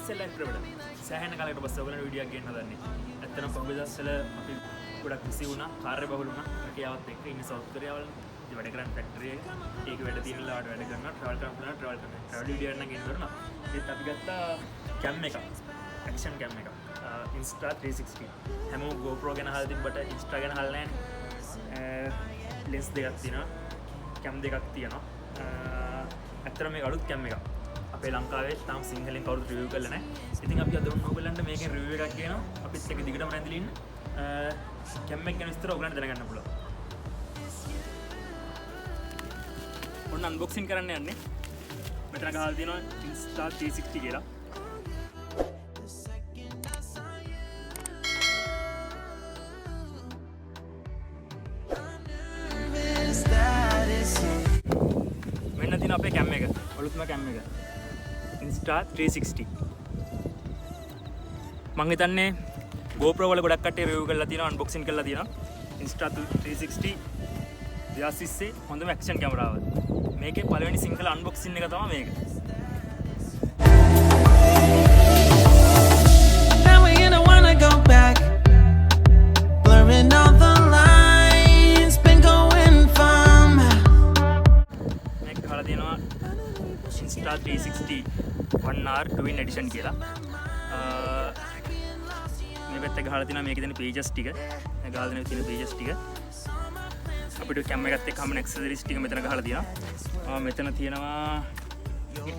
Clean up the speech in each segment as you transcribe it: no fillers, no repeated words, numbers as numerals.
ඉස්සෙල්ලා ඉතර වල සෑහෙන කාලයකට පස්සේ ඔයගොල්ලෝ වීඩියෝ එකක් ගන්න හදන්නේ. ඇත්තටම පහුගිය දවස්වල අපි ගොඩක් බිසි වුණා, කාර්ය බහුල වුණා. රැකියාවත් එක්ක ඉන්නේ සවුත් කොරියාවල. ඉතින් වැඩ කරන ෆැක්ටරි එක. ඒක වැඩ තියෙන ලාට වැඩ කරනවා, ට්‍රැවල් වීඩියෝ එකක් ගෙන්න කරනවා. ඒත් අපි ගත්තා කැම් එකක්. ඇක්ෂන් කැම් එකක්. Insta360. හැමෝම GoPro ගැන අහලා තිබ්බට Insta ගැන අහලා නැහැ. ලෙන්ස් දෙකක් තියෙනවා. කැම් දෙකක් තියෙනවා. ඇත්තටම මේක අලුත් කැම් එකක්. අපේ ලංකාවේ තාම සිංහලෙන් කවුරුත් රිවිව් කරලා නැහැ. ඉතින් අපි අද ඔයගොල්ලන්ට මේකෙන් රිවිව් එකක් ගේනවා. අපිත් එක්ක දිගටම රැඳිලා ඉන්න. කැම් එක ගැන විස්තර ඔයගොල්ලන්ට දැනගන්න පුළුවන්. ඔන්න අන්බොක්සින් කරන්න යන්නේ. මෙතන ගහලා තියෙනවා Insta360 කියලා. මෙන්න තියෙන අපේ කැම් එක. ඔලුත්ම කැම් එක. Insta360. මම හිතන්නේ GoPro වල ගොඩක් කට්ටිය රිවිව් කරලා තියෙනවා, අන්බොක්සින් කරලා තියෙනවා. Insta360 2020 හොඳම ඇක්ෂන් කැමරාව. මේකේ පළවෙනි සිංහල අන්බොක්සින් එක තමයි මේක. Now we're gonna wanna go back, blurring all the lines, been going from මේක ගහලා තියෙනවා Insta360 ONER Twin Edition කියලා. මේ පැත්තේ ගහලා තියෙනවා මේකේ තියෙන pages ටික. මේ ගහලා තියෙන pages ටික. අපිට කැම් එකත් එක්කම ඇක්සසරිස් ටික මෙතන ගහලා තියෙනවා. මෙතන තියෙනවා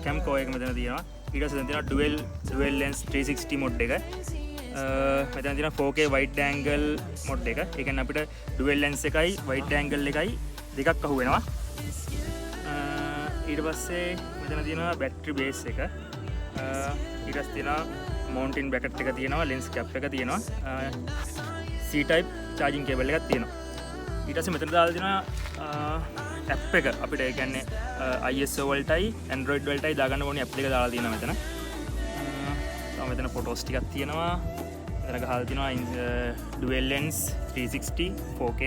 කැම් කෝ එක මෙතන තියෙනවා. ඊට පස්සේ තියෙනවා dual lens 360 මොඩ් එක. මෙතන තියෙනවා 4K wide angle මොඩ් එක. ඒ කියන්නේ අපිට dual lens එකයි wide angle එකයි දෙකක් අහු වෙනවා. ඊට පස්සේ මෙතන තියෙනවා battery base එක. ඊට පස්සේ තියෙනවා mounting bracket එක තියෙනවා, lens cap එක තියෙනවා. C type charging cable එකක් තියෙනවා. ඊට පස්සේ මෙතන දාලා තියෙනවා app එක. අපිට ඒ කියන්නේ iOS වලටයි Android වලටයි දාගන්න ඕනේ app දෙක දාලා තියෙනවා මෙතන. මෙතන photos ටිකක් තියෙනවා. මෙතන ගහලා තියෙනවා dual lens 360 4K.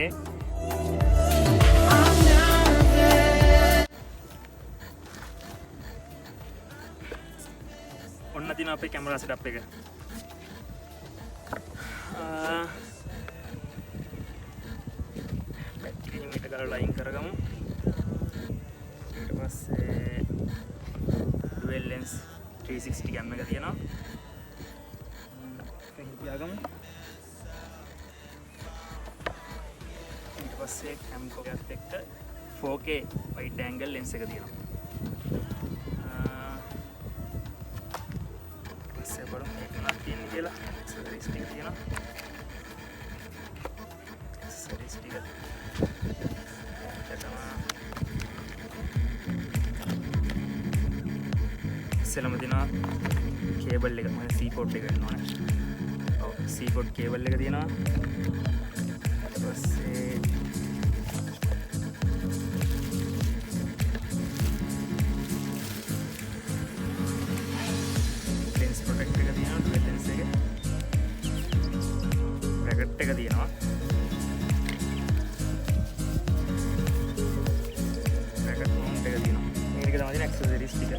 ඔන්න තියෙනවා අපේ කැමරා setup එක. මේක ගාලා ලයින් කරගමු. ඊට පස්සේ dual lens 360 කැම් එක තියෙනවා. ඒක තියාගමු. ඊට පස්සේ කැම් එකත් එක්ක 4K wide angle lens එක තියෙනවා. පස්සේ බලමු මේක මොනවද තියෙන්නේ කියලා. accessories ටික තියෙනවා. accessories ටික ඉස්සෙල්ලම තියෙනවා කේබල් එක. මම C port එක ගන්න ඕනේ. ඔව් C port කේබල් එක තියෙනවා. ඊට පස්සේ lens protector එක තියෙනවා, dual lens එක. bracket එක තියෙනවා. bracket mount එක තියෙනවා. මේක තමයි තියෙන accessories ටික.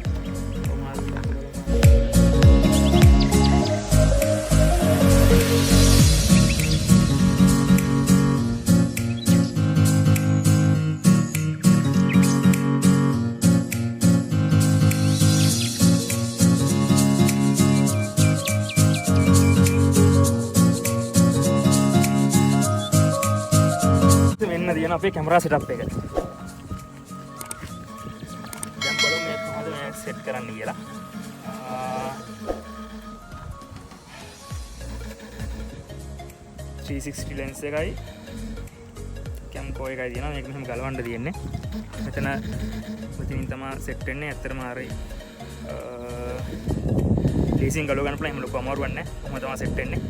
මෙන්න තියෙන අපේ කැමරා setup එක. දැන් බලමු මේක කොහොමද මේක සෙට් කරන්න කියලා. 360 lens එකයි cam core එකයි තියෙනවා. මේක මෙහෙම ගලවන්න තියෙන්නේ. මෙතනින් තමයි සෙට් වෙන්නේ. ඇත්තටම හරි ලීසින් ගලව ගන්න පුළුවන්. එහෙම ලොකු අමාරුවක් නැහැ. කොහොම තමයි සෙට් වෙන්නේ.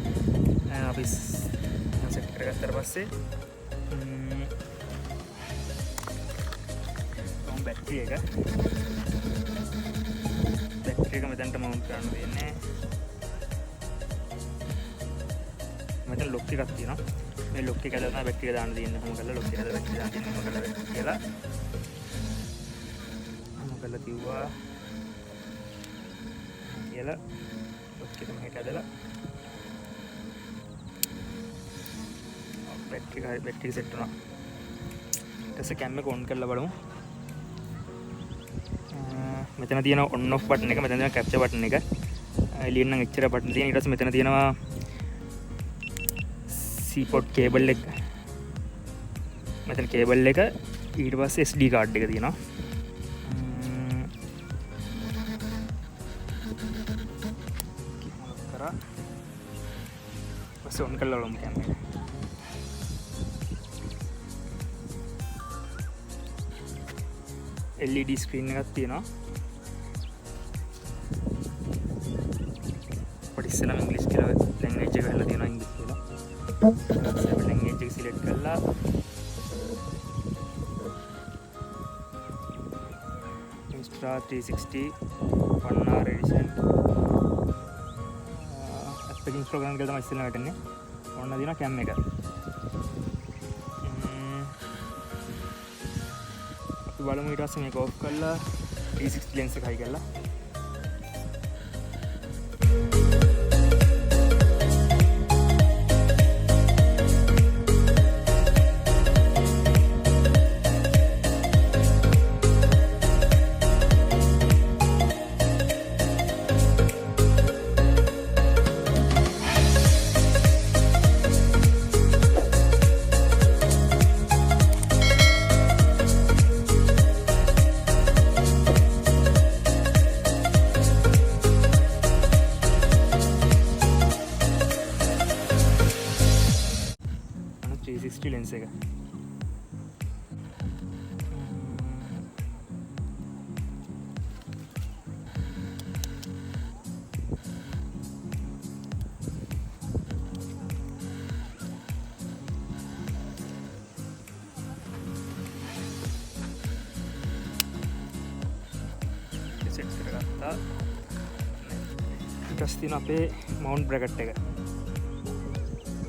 අපි සෙට් කරගත්තාට පස්සේ battery එක මෙතනට mount කරන්න දෙන්නේ. මෙතන lock එකක් තියෙනවා. මේ lock එක ඇදලා තමයි battery එක දාන්න දෙන්නේ. කොහොම කරලා lock එක ඇදලා battery දාන්න දෙන්නේ. කොහොම කරලා battery කියලා. කොහොම කරලා කිව්වා කියලා ඔක්කේ මෙහෙට ඇදලා බැටරි සෙට් වුණා. ඊට පස්සේ කැම් එක ඔන් කරලා බලමු. මෙතන තියෙන ඔන් ඔෆ් බටන් එක, මෙතන තියෙන කැප්චර් බටන් එක. එළියෙන් නම් එච්චර බටන් තියෙන. ඊට පස්සේ මෙතන තියෙනවා C port කේබල් එක. මෙතන කේබල් එක. ඊට පස්සේ SD කාඩ් එක තියෙනවා. කරා. පස්සේ ඔන් කරලා බලමු කැම් එක. LED ස්ක්‍රීන් එකක් තියෙනවා. අපිට ඉස්සෙල්ලාම ඉංග්‍රීසි කියලා ලැන්ග්වේජ් එක ගහලා තියෙනවා ඉංග්‍රීසි කියලා. ඊට ලැන්ග්වේජ් එක සිලෙක්ට් කරලා Insta360 ONER Edition app එක ඉන්ස්ටෝල් කරන්න කියලා තමයි ඉස්සෙල්ලාම වැටෙන්නේ. ඔන්න දිනවා කැම් එක. බලමු ඊට පස්සේ මේක ඔෆ් කරලා 360 lens එක හයි කරලා lens එක. සෙට් කරගත්තා. ඊට පස්සේ තියෙන අපේ මවුන්ට් බ්‍රැකට් එක.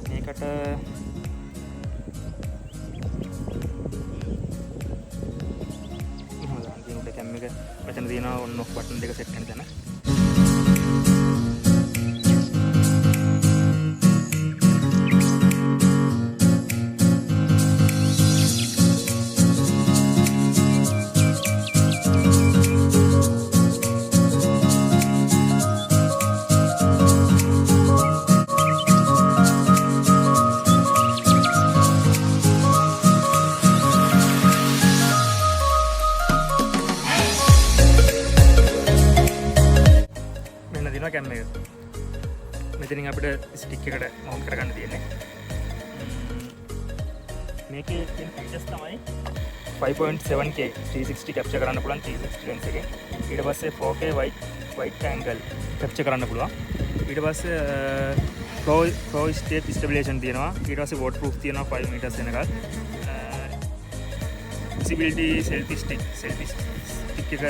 මේකට මෙතන තියෙනවා ඔන් ඔෆ් බටන් දෙක සෙට් කරන තැන. කැම් එක. මෙතනින් අපිට ස්ටික් එකට මවුන්ට් කරගන්න තියෙන්නේ. මේකේ තියෙන ෆීචර්ස් තමයි 5.7K 360 කැප්චර් කරන්න පුළුවන් 360 lens එකෙන්. ඊට පස්සේ 4K wide angle කැප්චර් කරන්න පුළුවන්. ඊට පස්සේ flow state stabilization තියෙනවා. ඊට පස්සේ waterproof තියෙනවා 5 meters වෙනකල්. visibility selfie stick එක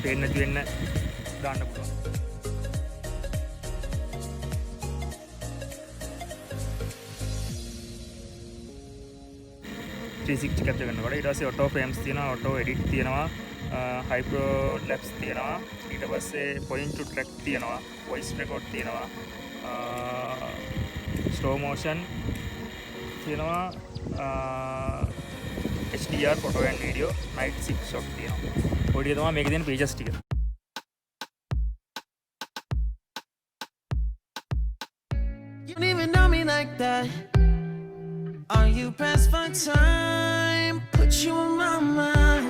පේන්න නැති වෙන්න දාන්න පුළුවන්. 360 කැප්චර් කරනකොට ඊට පස්සේ ඔටෝ ෆ්‍රේම්ස් තියෙනවා, ඔටෝ එඩිට් තියෙනවා, හයිප්‍රෝ ලැප්ස් තියෙනවා, ඊට පස්සේ පොයින්ට් ටු ට්‍රැක් තියෙනවා, වොයිස් රෙකෝඩ් තියෙනවා, ස්ලෝ මෝෂන් තියෙනවා, HDR photo and video, night sick shot තියෙනවා. ඔය ටික තමයි මේකේ තියෙන ෆීචර්ස් ටික. You don't even know me like that. Are you pressed for time? Put you in my mind.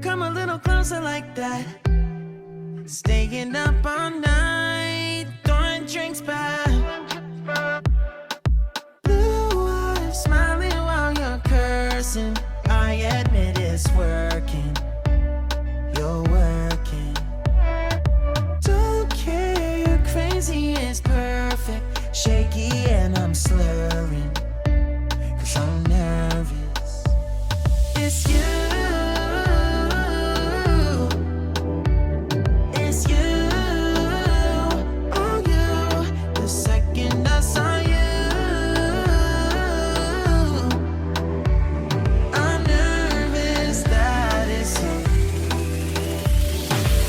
Come a little closer like that. Staying up all night, throwing drinks back. Blue eyes smiling while you're cursing. I admit it's working. You're working. Don't care, you're crazy, it's perfect. Shaky and I'm slurring, 'cause I'm nervous. It's you, it's you, oh you. The second I saw you, I'm nervous that it's you.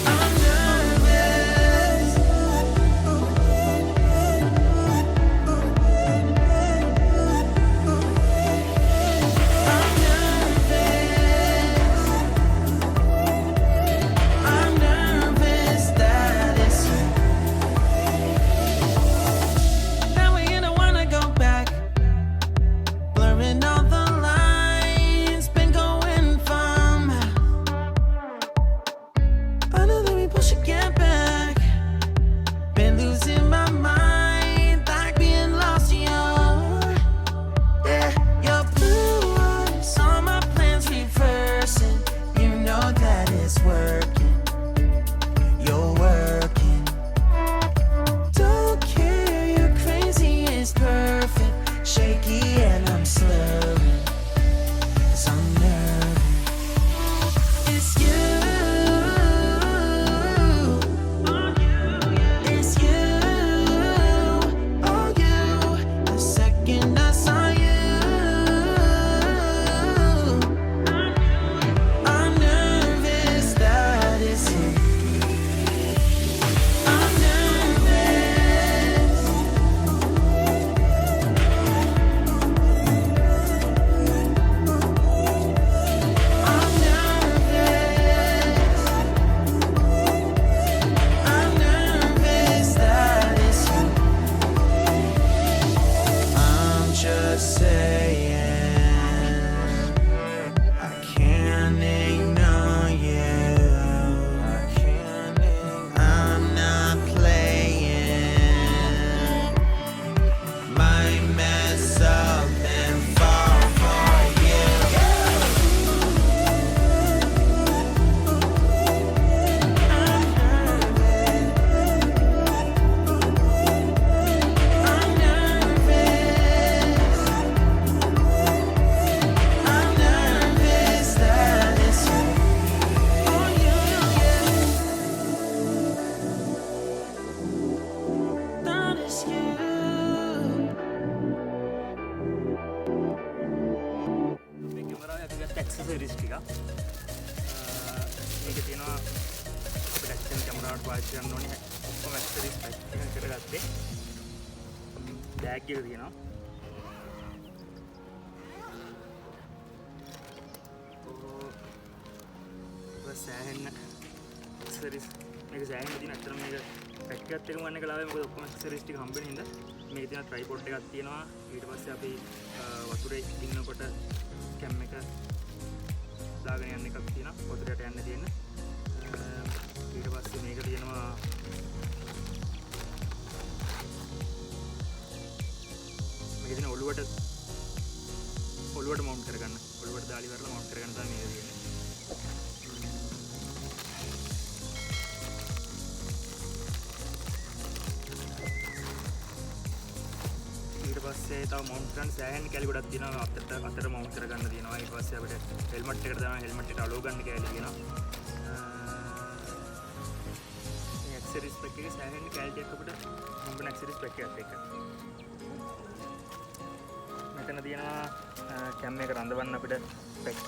I'm nervous. ගත්ත accessories ටික. මේක තියෙනවා අපිට action කැමරාවට පාවිච්චි කරන්න ඕනේ ඔක්කොම accessories pack එකකට ගත්තේ. බෑග් එක තියෙනවා. සෑහෙන්න ඇක්සසරිස් මේක සෑහෙන්න තියෙන. ඇත්තටම මේක පැක් එකත් එක ගන්න කලාවේ මොකද ඔක්කොම ඇක්සසරිස් ටික හම්බෙන හින්දා මේක තියෙන ට්‍රයිපොඩ් එකක් තියෙනවා. ඊට පස්සේ අපි වතුරේ ඉන්නකොට කැම් එක දාගෙන යන්න එකක් තියෙනවා. වතුරට යන්න තියෙන. ඊට පස්සේ මේක තියෙනවා මේක තියෙන ඔළුවට මවුන්ට් කරගන්න. ඔළුවට දාලි වරලා මවුන්ට් කරගන්න තමයි මේක තියෙන්නේ. ඊට පස්සේ තව මවුන්ට් කරන්න සෑහෙන කැලි ගොඩක් තියෙනවා. අතට මවුන්ට් කරගන්න තියෙනවා. ඊට පස්සේ අපිට හෙල්මට් එකට දානවා. හෙල්මට් එකට අලෝ ගන්න කැලි තියෙනවා. මේ ඇක්සසරිස් පැක් එකේ සෑහෙන කැලි ටිකක් අපිට හම්බෙන ඇක්සසරිස් පැක් එකත් එක්ක. මෙතන තියෙනවා කැම් එක රඳවන්න අපිට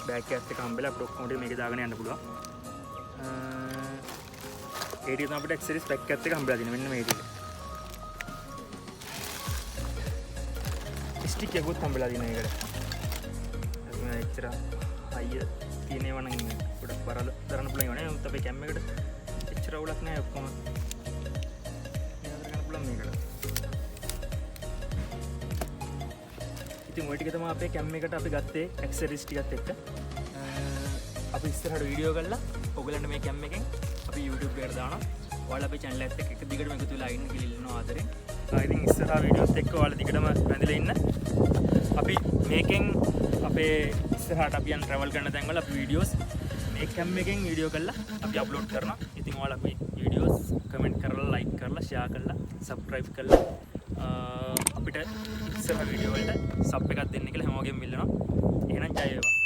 බෑග් එකත් එක්ක හම්බෙලා අපිට ඔක්කොම ටික මේක දාගෙන යන්න පුළුවන්. ඒ ටික තමයි අපිට ඇක්සසරිස් පැක් එකත් එක්ක හම්බෙලා තියෙන්නේ. මෙන්න මේ ටික. ස්ටික් එකකුත් හම්බෙලා තියෙනවා ඒකට. එච්චර අයිය තියෙනවා නම් ගොඩක් බරල දරන්න පුළුවන් වනේ. නමුත් අපේ කැම් එකට එච්චර අවුලක් නැහැ. ඔක්කොම ගන්න පුළුවන් මේකට. ඉතින් ওই ටික තමයි අපේ කැම් එකට අපි ගත්තේ ඇක්සසරිස් ටිකත් එක්ක. අපි ඉස්සරහට වීඩියෝ කරලා ඔයගලන්ට මේ කැම් එකෙන් අපි YouTube එකට දානවා. ඔයාලා අපේ channel එකත් එක්ක එක දිගටම එකතු වෙලා ඉන්න කියලා ඉල්ලනවා ආදරෙන්. ඉතින් ඉස්සරහා වීඩියෝත් එක්ක ඔයාලා දිගටම බැඳලා ඉන්න. අපි මේකෙන් අපේ ඉස්සරහට අපි යන travel කරන තැන් වල අපි වීඩියෝස් මේ කැම් එකෙන් වීඩියෝ කරලා අපි අප්ලෝඩ් කරනවා. ඉතින් ඔයාලා අපි වීඩියෝස් කමෙන්ට් කරලා ලයික් කරලා ෂෙයා කරලා සබ්ස්ක්‍රයිබ් කරලා අපිට ඉස්සරහා වීඩියෝ වලට සබ් එකක් දෙන්න කියලා හැමෝගෙම ඉල්ලනවා. එහෙනම් ජය වේවා.